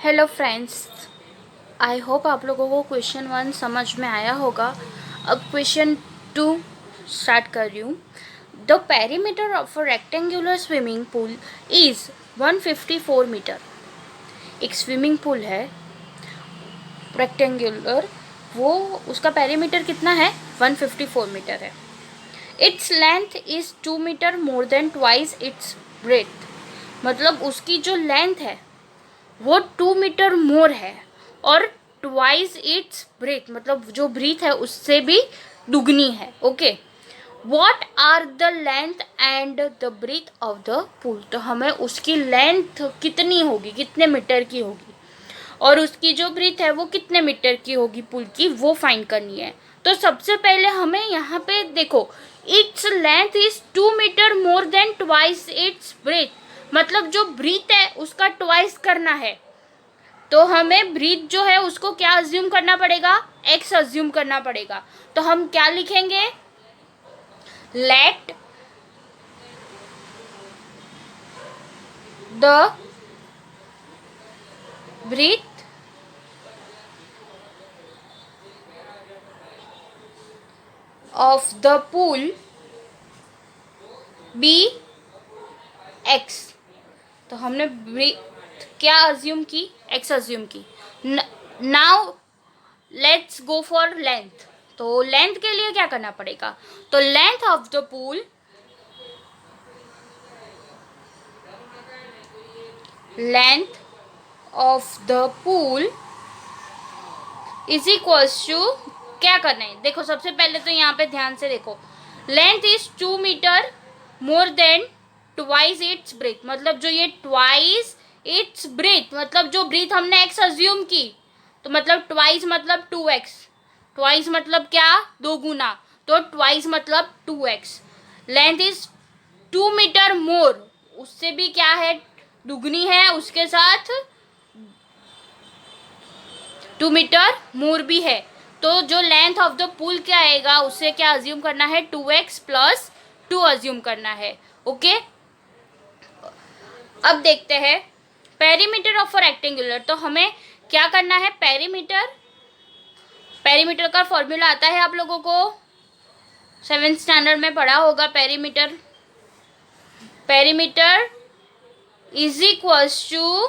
Hello friends, I hope आप लोगों को क्वेश्चन 1 समझ में आया होगा। अब क्वेश्चन 2 स्टार्ट कर रही हूँ। The perimeter of a rectangular swimming pool is 154 metre. एक स्विमिंग पूल है रेक्टेंगुलर, वो उसका पेरीमीटर कितना है? 154 मीटर है। Its length is 2 metre more than twice its breadth. मतलब उसकी जो लेंथ है वो 2 मीटर मोर है और ट्वाइस इट्स ब्रीथ, मतलब जो ब्रीथ है उससे भी दुगनी है। Okay, what are the length and the breadth of the pool. तो हमें उसकी लेंथ कितनी होगी, कितने मीटर की होगी, और उसकी जो ब्रीथ है वो कितने मीटर की होगी पुल की, वो फाइंड करनी है। तो सबसे पहले हमें यहाँ पे देखो, its length is 2 metre more than twice its breadth, मतलब जो ब्रीथ है उसका ट्वाइस करना है। तो हमें ब्रीथ जो है उसको क्या अज्यूम करना पड़ेगा? एक्स अज्यूम करना पड़ेगा। तो हम क्या लिखेंगे? Let the breadth of the pool be x. तो हमने ब्रीथ क्या अज्यूम की? एक्स अज्यूम की। Now let's go for length. तो लेंथ के लिए क्या करना पड़ेगा? तो length of the pool length of the pool is equals to, क्या करना है देखो, सबसे पहले तो यहाँ पे ध्यान से देखो, length is 2 metre more than twice its breadth, मतलब जो ये ट्वाइस इट्स ब्रेथ, मतलब जो ब्रीथ हमने एक्स अज्यूम की, तो मतलब ट्वाइस मतलब 2x, ट्वाइस मतलब क्या? दो गुना, तो ट्वाइस मतलब 2x। लेंथ इज 2 मीटर मोर, उससे भी क्या है? दुगनी है, उसके साथ 2 मीटर मोर भी है। तो जो लेंथ ऑफ द पूल क्या आएगा, उससे क्या अज्यूम करना है? 2x प्लस 2 अज्यूम करना है। ओके, अब देखते हैं पेरीमीटर ऑफ अ रेक्टेंगुलर। तो हमें क्या करना है? पेरीमीटर, पेरीमीटर का फॉर्मूला आता है आप लोगों को, 7th स्टैंडर्ड में पढ़ा होगा। Perimeter, perimeter is equals to,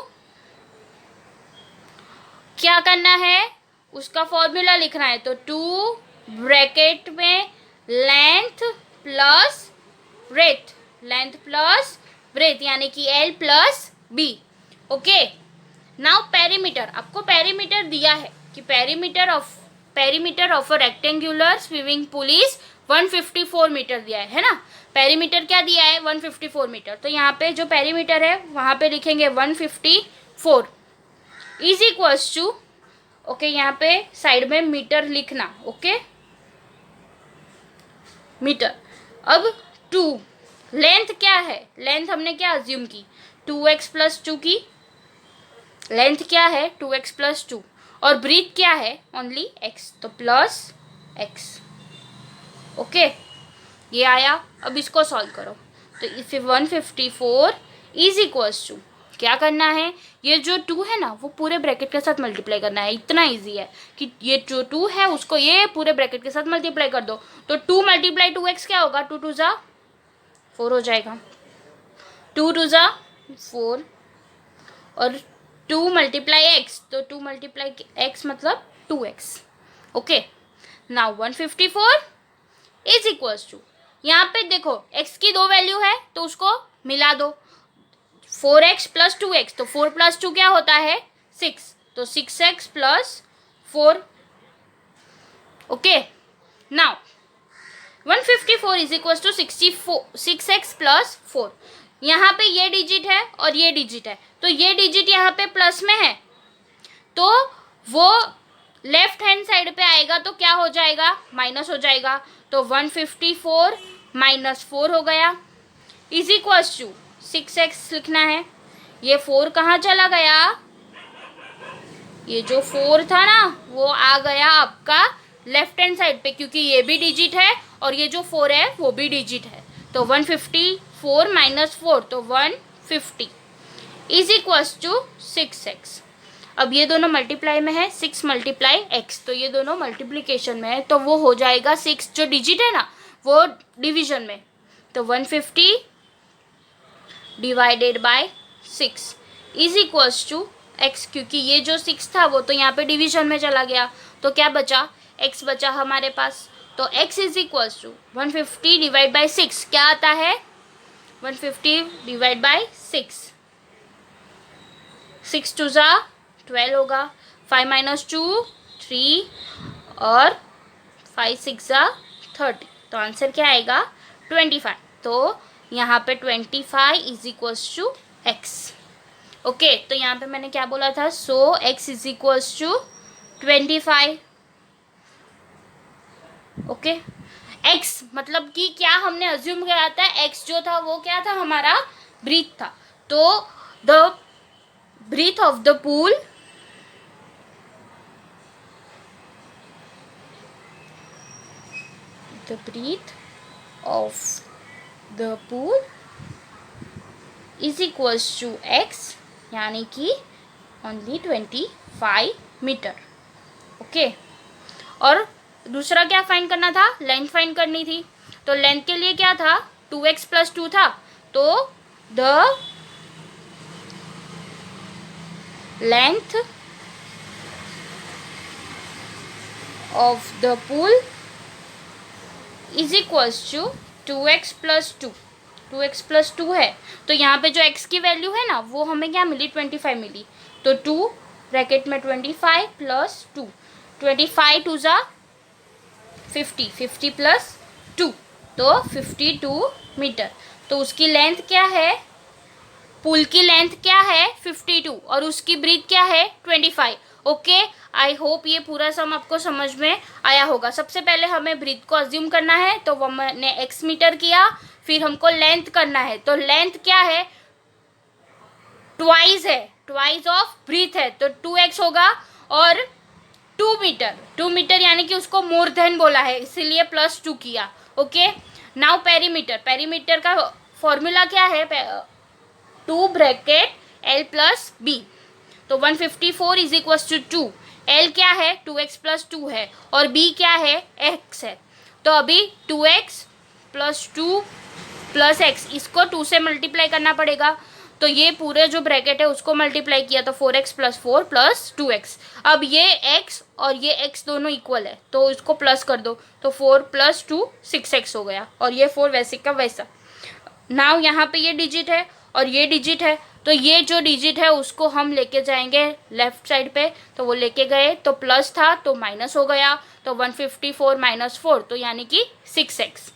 क्या करना है? उसका फॉर्मूला लिखना है। तो 2 ब्रैकेट में length plus breadth, length plus breadth यानी कि L plus B। Okay, now perimeter, आपको पेरीमीटर दिया है कि perimeter of a rectangular swimming pool is 154 metre दिया है ना। पेरीमीटर क्या दिया है? 154 मीटर। तो यहाँ पे जो पेरीमीटर है वहाँ पे लिखेंगे 154 इज इक्वल्स टू, ओके, यहाँ पे साइड में मीटर लिखना। Okay, metre. अब 2, लेंथ क्या है? लेंथ हमने क्या अज्यूम की? 2x प्लस 2 की लेंथ क्या है? 2x प्लस 2, और ब्रीथ क्या है? ओनली x, तो प्लस x। ओके, ये आया। अब इसको सॉल्व करो। तो इफ 154 इज इक्वल्स टू, क्या करना है? ये जो 2 है ना वो पूरे ब्रैकेट के साथ मल्टीप्लाई करना है। इतना इजी है कि ये जो 2 है उसको ये पूरे ब्रैकेट के साथ मल्टीप्लाई कर दो। तो 2 मल्टीप्लाई 2x क्या होगा? 2 2 जा 4 हो जाएगा, 2 2 जा 4, और 2 मल्टीप्लाई एक्स, तो 2 मल्टीप्लाई एक्स मतलब 2x। Okay, now 154 is equals to, यहाँ पे देखो x की 2 वैल्यू है तो उसको मिला दो, 4x प्लस 2x, तो 4 प्लस 2 क्या होता है? 6, तो 6x plus 4। Okay, now 154 is equal to 6x plus 4। यहाँ पे ये डिजिट है और ये डिजिट है, तो ये डिजिट यहाँ पे प्लस में है तो वो लेफ्ट हैंड साइड पे आएगा तो क्या हो जाएगा? माइनस हो जाएगा। तो 154 माइनस 4 हो गया इज इक्वल टू 6x लिखना है। ये 4 कहाँ चला गया? ये जो 4 था ना वो आ गया आपका लेफ्ट हैंड साइड पे, क्योंकि ये भी डिजिट है और ये जो 4 है वो भी डिजिट है। तो 154 माइनस 4, तो 150 इज इक्वल्स टू 6x। अब ये दोनों मल्टीप्लाई में है, 6 मल्टीप्लाई एक्स, तो ये दोनों मल्टीप्लीकेशन में है, तो वो हो जाएगा 6 जो डिजिट है ना वो डिवीजन में, तो 150 divided by 6 is equals to x, क्योंकि ये जो 6 था वो तो यहाँ पे डिवीजन में चला गया, तो क्या बचा, एक्स बचा हमारे पास, तो x is equals to 150 divide by 6 क्या आता है, 150 डिवाइड बाई 6 टू ज़ा 12 होगा, 5 माइनस 2 3 और 5 6 ज़ा 30, तो आंसर क्या आएगा 25, तो यहाँ पे 25 is equals to x. Okay, तो यहाँ पे मैंने क्या बोला था, so x is equals to 25। Okay, x मतलब कि क्या हमने अज्यूम किया था, x जो था वो क्या था हमारा ब्रीथ था, तो the breadth of the pool is equals to x, यानी कि ओनली 25 मीटर। ओके, और दूसरा क्या फाइंड करना था, लेंथ फाइंड करनी थी, तो लेंथ के लिए क्या था 2x प्लस 2 था, तो the length of the pool is equals to 2x plus 2, 2x plus 2 है, तो यहाँ पे जो x की वैल्यू है ना वो हमें क्या मिली 25 मिली, तो 2 ब्रैकेट में 25 प्लस 2, 25 टू ज़ा 50, 50 प्लस 2, तो 52 मीटर, तो उसकी लेंथ क्या है, पुल की लेंथ क्या है 52 और उसकी ब्रीथ क्या है 25। ओके, आई होप ये पूरा सम आपको समझ में आया होगा। सबसे पहले हमें ब्रीथ को अज्यूम करना है, तो वो मैंने x मीटर किया, फिर हमको लेंथ करना है, तो लेंथ क्या है ट्वाइस है, ट्वाइस ऑफ ब्रीथ है, तो 2x होगा, और 2 मीटर, 2 मीटर यानी कि उसको मोर देन बोला है इसीलिए प्लस 2 किया। ओके, नाउ पेरीमीटर, पेरीमीटर का फॉर्मूला क्या है, 2 ब्रैकेट l प्लस b, तो 154 इज इक्वल टू 2, l क्या है 2x प्लस 2 है और b क्या है x है, तो अभी 2x प्लस 2 प्लस x इसको 2 से मल्टीप्लाई करना पड़ेगा, तो ये पूरे जो ब्रैकेट है उसको मल्टीप्लाई किया तो 4x प्लस 4 प्लस 2x, अब ये x और ये x दोनों इक्वल है तो इसको प्लस कर दो, तो 4 प्लस 2 6x हो गया, और ये 4 वैसे का वैसा। नाउ यहाँ पे ये डिजिट है और ये डिजिट है, तो ये जो डिजिट है उसको हम लेके जाएंगे लेफ्ट साइड पे, तो वो लेके गए तो प्लस था तो माइनस हो गया, तो 154 माइनस 4 तो यानी कि 6x,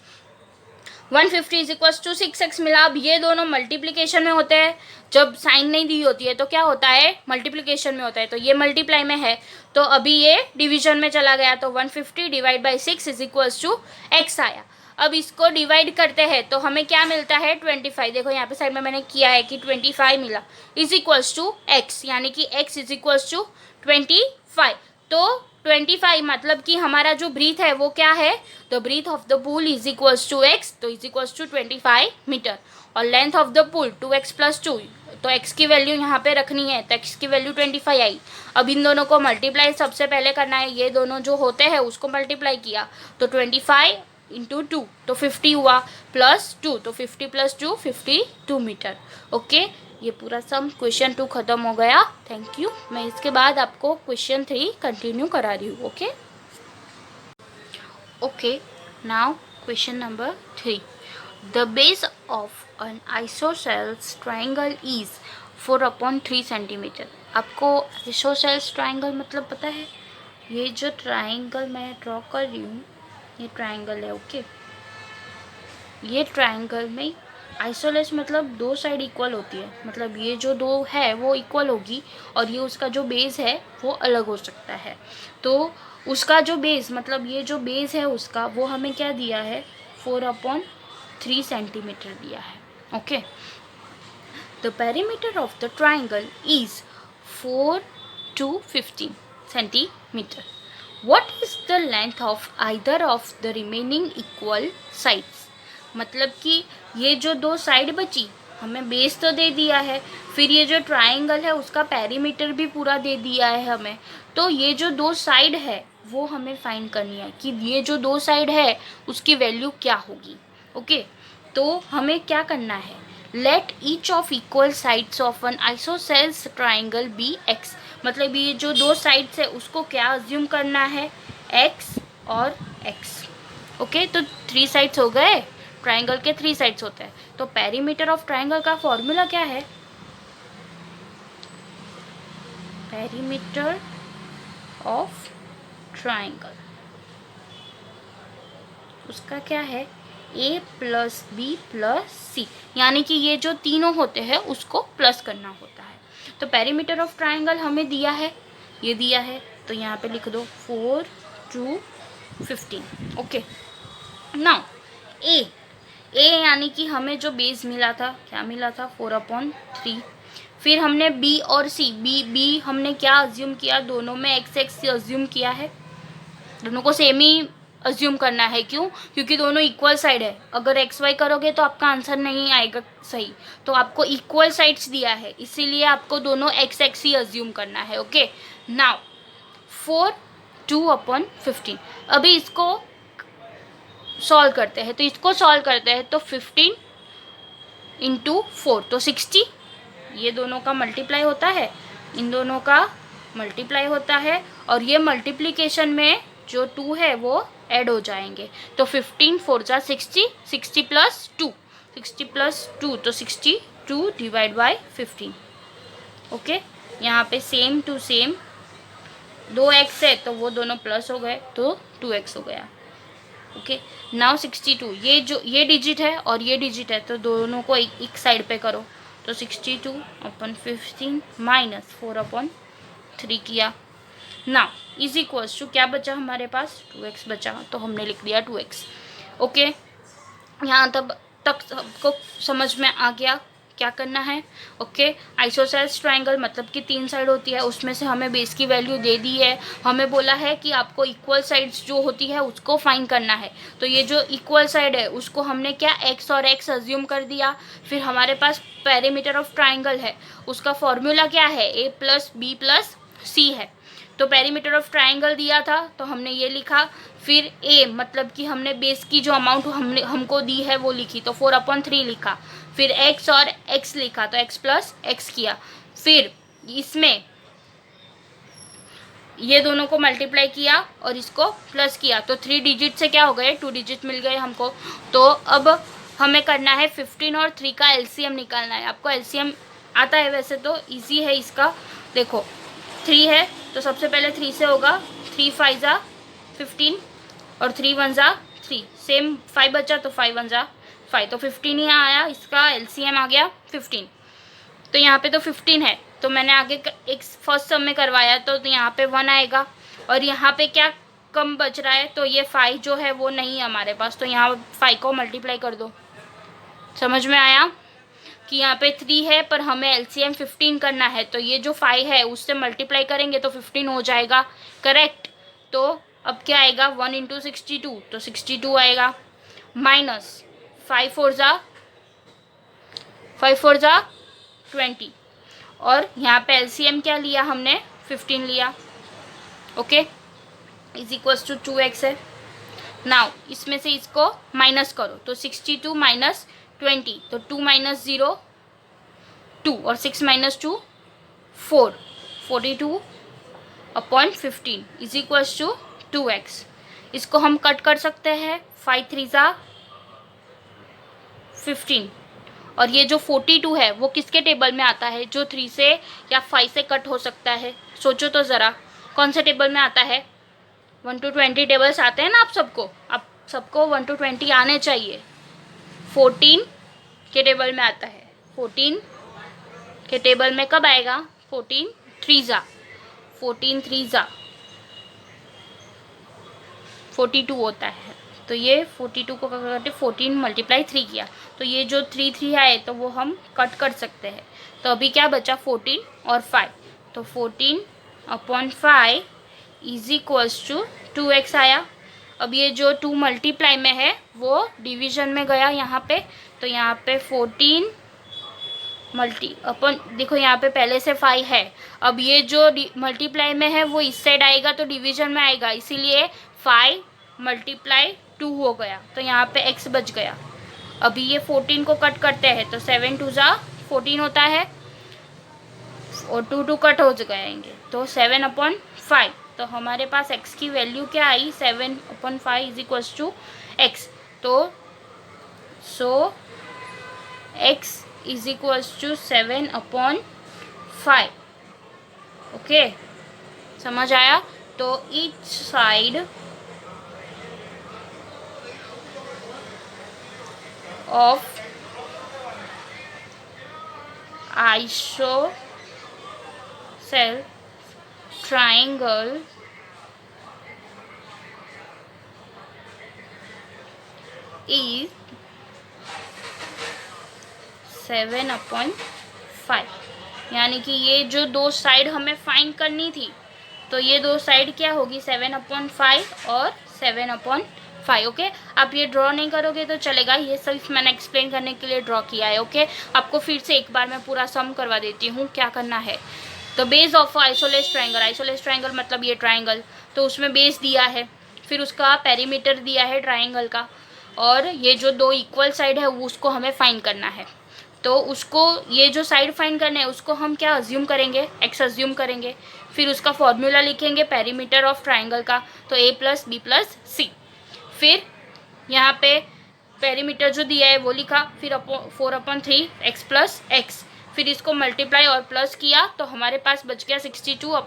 150 is equal to 6x मिला। अब ये दोनों मल्टीप्लिकेशन में होते हैं, जब साइन नहीं दी होती है तो क्या होता है मल्टीप्लिकेशन में होता है, तो ये मल्टीप्लाई में है, तो अभी ये डिवीजन में चला गया, तो 150 divide by 6 is equal to x आया। अब इसको डिवाइड करते हैं तो हमें क्या मिलता है 25, देखो यहाँ पे साइड में मैंने किया है कि 25 मिला, इज इक्वल्स टू x, यानी कि x इज इक्वल्स टू 25, तो 25 मतलब कि हमारा जो ब्रीथ है वो क्या है, the breadth of the pool is equals to x, तो इज इक्वल्स टू 25 मीटर, और length of the pool 2x plus 2, तो x की वैल्यू यहाँ पे रखनी है, तो x की वैल्यू 25 आई। अब इन दोनों को मल्टीप्लाई सबसे पहले करना है, ये दोनों जो होते हैं उसको मल्टीप्लाई किया, तो 25 इंटू 2 तो 50 हुआ, प्लस 2 तो 50 प्लस 2 52 मीटर। ओके, ये पूरा सम क्वेश्चन 2 ख़त्म हो गया। Thank you. मैं इसके बाद आपको क्वेश्चन 3 कंटिन्यू करा रही हूँ। Okay okay, now question number 3, the base of an isosceles triangle is 4/3 centimetre. आपको आइसोसेल्स ट्राइंगल मतलब पता है, ये जो ट्राइंगल मैं ड्रॉ कर रही हूँ ये ट्राइंगल है। ओके, ये ट्राइंगल में आइसोलेस मतलब दो साइड इक्वल होती है, मतलब ये जो दो है वो इक्वल होगी और ये उसका जो बेस है वो अलग हो सकता है, तो उसका जो बेस मतलब ये जो बेस है उसका वो हमें क्या दिया है 4/3 सेंटीमीटर दिया है। Okay, the perimeter of the triangle is 4 to 15 centimetre. What is the length of either of the remaining equal sides? मतलब कि ये जो दो साइड बची हमें बेस तो दे दिया है, फिर ये जो ट्राइंगल है उसका पेरीमीटर भी पूरा दे दिया है हमें। तो ये जो दो साइड है वो हमें फाइंड करनी है कि ये जो दो साइड है उसकी वैल्यू क्या होगी। ओके, तो हमें क्या करना है, let each of equal sides of an isosceles triangle be x. मतलब ये जो दो साइड्स है उसको क्या अज्यूम करना है, एक्स और एक्स। ओके, तो 3 साइड्स हो गए, ट्राइंगल के 3 साइड्स होते हैं। तो पेरीमीटर ऑफ ट्राइंगल का फॉर्मूला क्या है, पेरीमीटर ऑफ ट्राइंगल उसका क्या है, a प्लस बी प्लस सी, यानी कि ये जो तीनों होते हैं उसको प्लस करना होता है। तो पेरीमीटर ऑफ ट्राइंगल हमें दिया है, ये दिया है, तो यहाँ पे लिख दो 4 2 15। ओके, नाउ ए यानी कि हमें जो बेस मिला था, क्या मिला था, 4/3। फिर हमने बी और सी, बी हमने क्या अज्यूम किया, दोनों में एक्स एक्स अज्यूम किया है, दोनों को सेम ही अज्यूम करना है। क्यों, क्योंकि दोनों इक्वल साइड है। अगर एक्स वाई करोगे तो आपका आंसर नहीं आएगा सही, तो आपको इक्वल साइड्स दिया है, इसीलिए आपको दोनों एक्स एक्स ही अज्यूम करना है। Okay, now 4 2/15। अभी इसको सॉल्व करते हैं, तो इसको सॉल्व करते हैं तो 15 × 4 तो 60, ये दोनों का मल्टीप्लाई होता है, इन दोनों का मल्टीप्लाई होता है, और ये मल्टीप्लिकेशन में जो 2 है वो ऐड हो जाएंगे। तो 15 4 जा 60, 60 + 2, 60 + 2 तो 62 / 15। ओके, यहाँ पे सेम टू सेम 2x है तो वो दोनों प्लस हो गए तो 2x हो गया। ओके, नाउ 62, ये डिजिट है और ये डिजिट है, तो दोनों को एक साइड पे करो, तो 62/15 माइनस 4/3 किया। नाउ इज इक्वल्स टू क्या बचा हमारे पास, 2x बचा, तो हमने लिख दिया 2x। ओके, यहाँ तक सबको समझ में आ गया क्या करना है। ओके, आइसोसेल्स ट्राइंगल मतलब कि 3 साइड होती है, उसमें से हमें बेस की वैल्यू दे दी है, हमें बोला है कि आपको इक्वल साइड्स जो होती है उसको फाइंड करना है। तो ये जो इक्वल साइड है उसको हमने क्या x और x अज्यूम कर दिया। फिर हमारे पास पेरीमीटर ऑफ ट्राइंगल है, उसका फॉर्मूला क्या है, a + b + c है। तो पेरीमीटर ऑफ ट्राइंगल दिया था तो हमने ये लिखा, फिर a मतलब कि हमने बेस की जो अमाउंट हमको दी है वो लिखी, तो 4/3 लिखा, फिर x और x लिखा तो x + x किया, फिर इसमें ये दोनों को मल्टीप्लाई किया और इसको प्लस किया, तो 3 डिजिट से क्या हो गए, 2 डिजिट मिल गए हमको। तो अब हमें करना है 15 और 3 का एलसीएम निकालना है। आपको एलसीएम आता है, वैसे तो इजी है इसका। देखो 3 है तो सबसे पहले 3 से होगा, 3 5 जा 15 और 3 1 जा 3, सेम 5 बचा तो 5 1 जा 5, तो 15 ही आया, इसका एलसीएम आ गया 15। तो यहाँ पे तो 15 है, तो मैंने आगे एक फर्स्ट सम में करवाया तो यहाँ पे 1 आएगा, और यहाँ पे क्या कम बच रहा है, तो ये 5 जो है वो नहीं है हमारे पास, तो यहाँ 5 को मल्टीप्लाई कर दो। समझ में आया कि यहाँ पे 3 है पर हमें एलसीएम 15 करना है, तो ये जो 5 है उससे मल्टीप्लाई करेंगे तो 15 हो जाएगा, करेक्ट। तो अब क्या आएगा, 1 × 62 तो 62 आएगा, माइनस 5 4 जा 20, और यहाँ पे एलसीएम क्या लिया हमने, 15 लिया। Okay, is equals to 2x है। नाउ इसमें से इसको माइनस करो, तो 62 - 20, तो 2 - 0 2 और 6 - 2 4, 42/15 इज इक्वल्स टू 2x। इसको हम कट कर सकते हैं, 5 3 जा 15, और ये जो 42 है वो किसके टेबल में आता है, जो 3 से या 5 से कट हो सकता है, सोचो तो ज़रा कौन से टेबल में आता है। 1 to 20 टेबल्स आते हैं ना आप सबको 1 to 20 आने चाहिए। 14 के टेबल में आता है, 14 के टेबल में कब आएगा, 14 3 जा 42 होता है। तो ये 42 को क्या करते, 14 × 3 किया, तो ये जो 3 3 आए तो वो हम कट कर सकते हैं। तो अभी क्या बचा, 14 और 5, तो 14/5 इज इक्वल्स टू 2x आया। अब ये जो 2 मल्टीप्लाई में है वो डिवीजन में गया यहाँ पे, तो यहाँ पे 14 अपन देखो यहाँ पे पहले से 5 है, अब ये जो मल्टीप्लाई में है वो इस साइड आएगा तो डिवीजन में आएगा, इसीलिए 5 मल्टीप्लाई 2 हो गया, तो यहाँ पे x बच गया। अभी ये 14 को कट करते हैं तो 7 2 जा 14 होता है और 2 2 कट हो जाएंगे तो 7/5। तो हमारे पास x की वैल्यू क्या आई, 7/5 इज इक्वल्स टू x। तो so x is equals to 7/5। Okay, समझ आया? तो each side of isosceles triangle is 7/5। यानी कि ये जो दो साइड हमें फाइंड करनी थी, तो ये दो साइड क्या होगी, 7/5 और 7/5। ओके, आप ये ड्रॉ नहीं करोगे तो चलेगा, ये सिर्फ मैंने एक्सप्लेन करने के लिए ड्रॉ किया है। ओके, आपको फिर से एक बार मैं पूरा सम करवा देती हूँ क्या करना है। तो base of isosceles triangle, isosceles triangle मतलब ये ट्रायंगल, तो उसमें बेस दिया है, फिर उसका पेरीमीटर दिया है ट्रायंगल का, और ये जो दो इक्वल साइड है उसको हमें फाइंड करना है। तो उसको, ये जो साइड फाइंड करना है उसको हम क्या अज्यूम करेंगे, x अज्यूम करेंगे, फिर उसका फॉर्मूला लिखेंगे पेरीमीटर ऑफ ट्रायंगल का, तो a + b + c। फिर यहाँ पे पेरीमीटर जो दिया है वो लिखा, फिर 4/3 x + x, फिर इसको मल्टीप्लाई और प्लस किया तो हमारे पास बच गया 62/15 और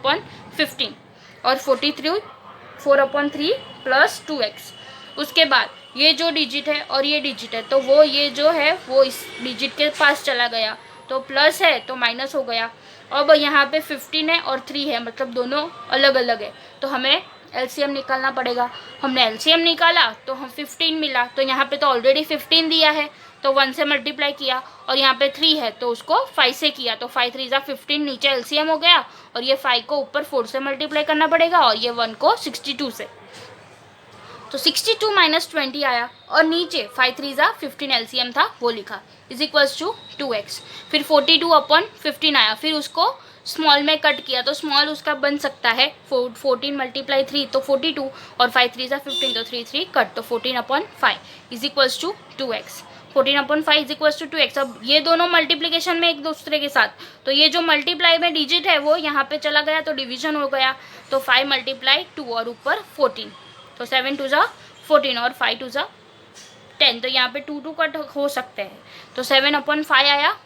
43 4/3 + 2x। उसके बाद ये जो डिजिट है और ये डिजिट है, तो वो ये जो है वो इस डिजिट के पास चला गया, तो प्लस है तो माइनस हो गया। अब यहाँ पे 15 है और 3 है, मतलब दोनों अलग अलग है, तो हमें एलसीएम निकालना पड़ेगा। हमने एलसीएम निकाला तो हम 15 मिला, तो यहाँ पे तो ऑलरेडी 15 दिया है तो 1 से मल्टीप्लाई किया, और यहाँ पे 3 है तो उसको 5 से किया, तो 5 3 = 15 नीचे एलसीएम हो गया, और ये 5 को ऊपर 4 से मल्टीप्लाई करना पड़ेगा, और ये 1 को 62 से, तो 62 - 20 आया, और नीचे 5 3 = 15 एलसीएम था वो लिखा, इज इक्वल्स टू 2x। फिर 42/15 आया, फिर उसको स्मॉल में कट किया, तो स्मॉल उसका बन सकता है 14 × 3 तो 42, और 5 3 = 15 तो 3 3 कट, तो 14/5 is equals to 2x। 14/5 is equals to 2x। अब ये दोनों मल्टीप्लिकेशन में एक दूसरे के साथ, तो ये जो मल्टीप्लाई में डिजिट है वो यहाँ पे चला गया तो डिवीजन हो गया, तो 5 × 2 और ऊपर 14, तो 7 2 = 14 और 5 2 = 10, तो यहाँ पे 2 2 कट हो सकते हैं, तो 7/5 आया।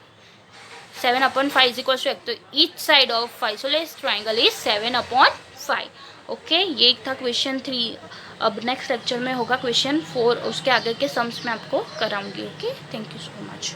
7/5 इज इक्वल टू x, तो each side of isosceles triangle is 7/5। Okay, ये था क्वेश्चन 3। अब नेक्स्ट लेक्चर में होगा क्वेश्चन 4, उसके आगे के सम्स मैं आपको कराऊंगी। Okay, thank you so much.